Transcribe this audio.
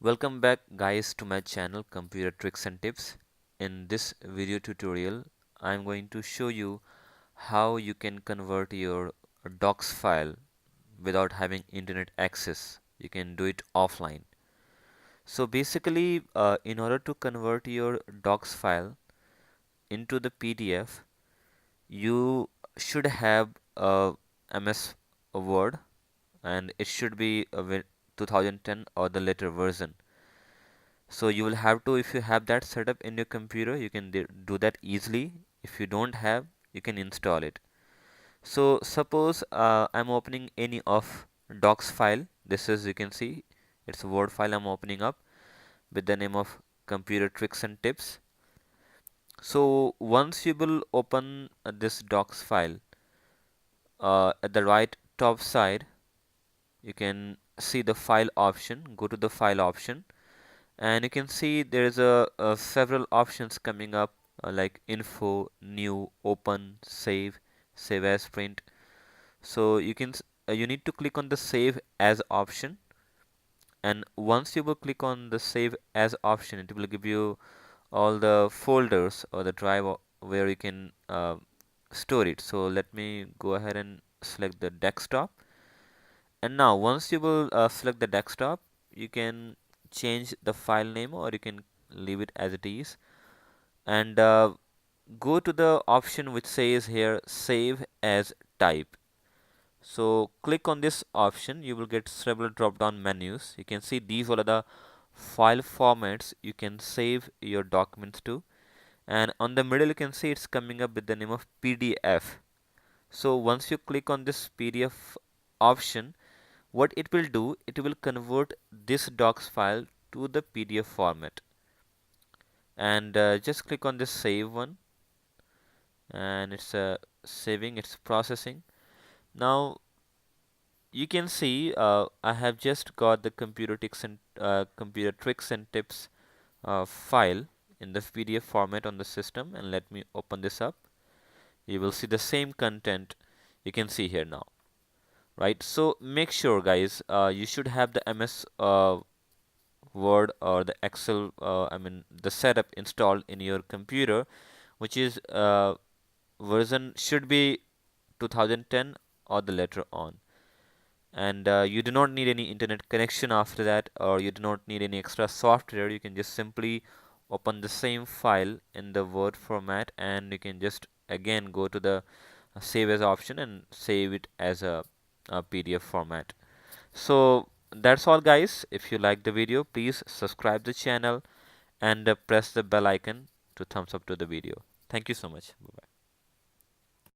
Welcome back guys to my channel Computer Tricks and Tips. In this video tutorial I'm going to show you how you can convert your docs file without having internet access. You can do it offline. So basically in order to convert your docs file into the PDF, you should have a MS Word, and it should be a 2010 or the later version. So you will have to, if you have that set up in your computer, you can do that easily. If you don't have, you can install it. So suppose I'm opening any of docs file. This is, you can see, it's a Word file I'm opening up with the name of Computer Tricks and Tips. So once you will open this docs file, at the right top side you can see the file option. Go to the file option, and you can see there's a several options coming up, like info, new, open, save as, print. So you need to click on the save as option, and once you will click on the save as option, it will give you all the folders or the drive where you can store it. So let me go ahead and select the desktop. And now once you will select the desktop, you can change the file name or you can leave it as it is, and go to the option which says here save as type. So click on this option, you will get several drop down menus. You can see these are the file formats you can save your documents to, and on the middle you can see it's coming up with the name of PDF. So once you click on this PDF option, what it will do, it will convert this docs file to the PDF format, and just click on this save one, and it's saving, it's processing. Now you can see I have just got the computer tricks and tips file in the PDF format on the system, and let me open this up. You will see the same content you can see here now, right? So make sure guys, you should have the MS Word or the Excel, the setup installed in your computer, which is version should be 2010 or the later on. And you do not need any internet connection after that, or you do not need any extra software. You can just simply open the same file in the Word format, and you can just again go to the save as option and save it as a PDF format. So that's all guys. If you like the video, please subscribe the channel and press the bell icon to thumbs up to the video. Thank you so much. Bye-bye.